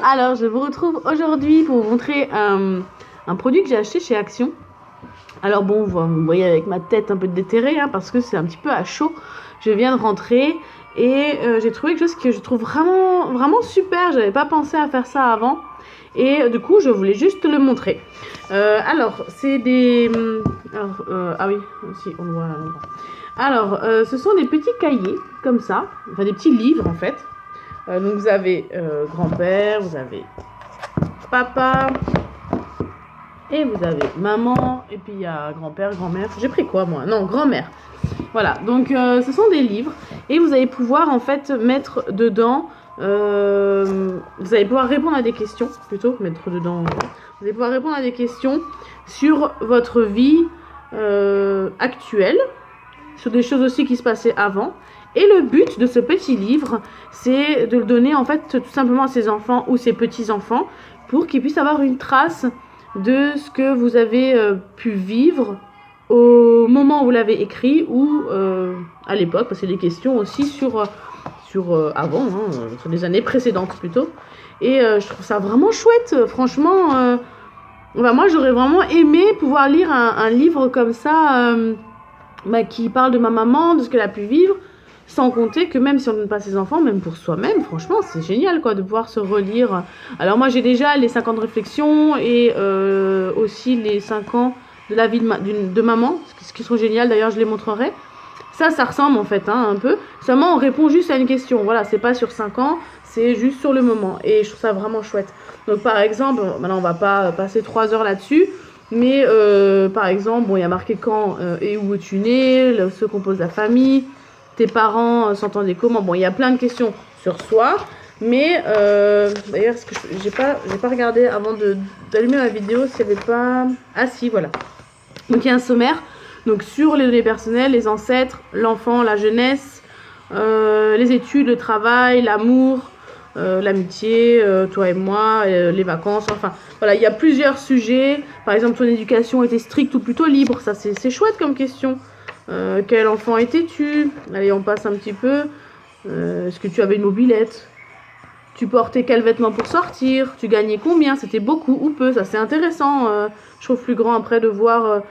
Alors je vous retrouve aujourd'hui pour vous montrer un produit que j'ai acheté chez Action. Alors bon, vous voyez avec ma tête un peu déterrée, hein, parce que c'est un petit peu à chaud. Je viens de rentrer et j'ai trouvé quelque chose que je trouve vraiment super. J'avais pas pensé à faire ça avant. Et du coup, je voulais juste le montrer. Alors, c'est des... ah oui, aussi, on le voit. Alors, ce sont des petits cahiers, comme ça. Enfin, des petits livres, en fait. Donc, vous avez grand-père, vous avez papa, et vous avez maman, et puis il y a grand-père, grand-mère. J'ai pris quoi, moi? Non, grand-mère. Voilà, donc ce sont des livres. Et vous allez pouvoir, en fait, mettre dedans... vous allez pouvoir répondre à des questions, plutôt, mettre dedans. Vous allez pouvoir répondre à des questions sur votre vie actuelle, sur des choses aussi qui se passaient avant. Et le but de ce petit livre, c'est de le donner en fait tout simplement à ses enfants ou ses petits-enfants pour qu'ils puissent avoir une trace de ce que vous avez pu vivre au moment où vous l'avez écrit ou à l'époque, parce que c'est des questions aussi sur avant, hein, sur les années précédentes plutôt. Et je trouve ça vraiment chouette, franchement. Moi, j'aurais vraiment aimé pouvoir lire un livre comme ça qui parle de ma maman, de ce qu'elle a pu vivre, sans compter que même si on ne donne pas ses enfants, même pour soi-même, franchement, c'est génial quoi, de pouvoir se relire. Alors moi, j'ai déjà les 5 ans de réflexion et aussi les 5 ans de la vie de maman, ce qui sont génial, d'ailleurs, je les montrerai. Ça ressemble en fait un peu. Seulement on répond juste à une question. Voilà, c'est pas sur 5 ans, c'est juste sur le moment. Et je trouve ça vraiment chouette. Donc par exemple, maintenant on va pas passer 3 heures là-dessus. Mais par exemple, bon, il y a marqué quand et où es-tu né, ce compose la famille, tes parents s'entendaient comment. Bon, il y a plein de questions sur soi. Mais d'ailleurs, j'ai pas regardé avant d'allumer ma vidéo s'il n'y avait pas... Ah si, voilà. Donc il y a un sommaire. Donc sur les données personnelles, les ancêtres, l'enfant, la jeunesse, les études, le travail, l'amour, l'amitié, toi et moi, les vacances, enfin voilà, il y a plusieurs sujets. Par exemple, ton éducation était stricte ou plutôt libre, ça c'est chouette comme question. Quel enfant étais-tu? Allez, on passe un petit peu. Est-ce que tu avais une mobilette? Tu portais quels vêtements pour sortir? Tu gagnais combien? C'était beaucoup ou peu? Ça c'est intéressant, je trouve plus grand après de voir...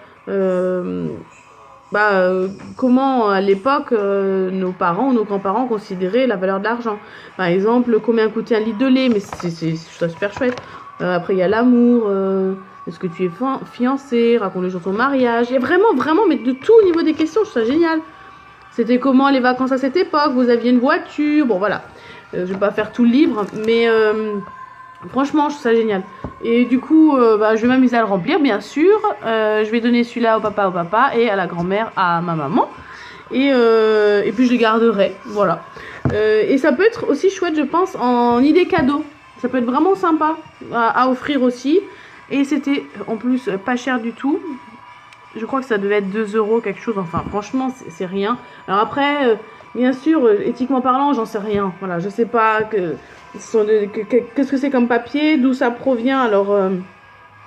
comment à l'époque nos parents ou nos grands-parents considéraient la valeur de l'argent. Par exemple, combien coûtait un litre de lait, mais c'est super chouette. Après, il y a l'amour, est-ce que tu es fiancé, raconte le jour de ton mariage. Il y a vraiment, mais de tout au niveau des questions, je trouve ça génial. C'était comment les vacances à cette époque, vous aviez une voiture, bon voilà. Je vais pas faire tout le livre, mais... franchement, je trouve ça génial. Et du coup, je vais m'amuser à le remplir, bien sûr. Je vais donner celui-là au papa, et à la grand-mère, à ma maman. Et puis, je les garderai. Voilà. Et ça peut être aussi chouette, je pense, en idée cadeau. Ça peut être vraiment sympa à offrir aussi. Et c'était, en plus, pas cher du tout. Je crois que ça devait être 2 € quelque chose. Enfin, franchement, c'est rien. Alors après, bien sûr, éthiquement parlant, j'en sais rien. Voilà, je sais pas qu'est-ce que c'est comme papier, d'où ça provient. Alors,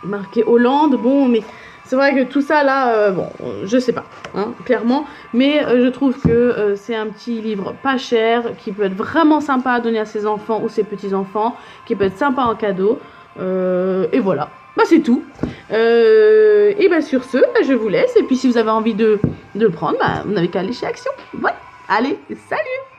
marqué Hollande, bon, mais c'est vrai que tout ça là, je sais pas, hein, clairement. Mais je trouve que c'est un petit livre pas cher, qui peut être vraiment sympa à donner à ses enfants ou ses petits-enfants, qui peut être sympa en cadeau. Et voilà. C'est tout. Et sur ce, je vous laisse. Et puis si vous avez envie de le prendre, vous n'avez qu'à aller chez Action. Ouais. Allez, salut!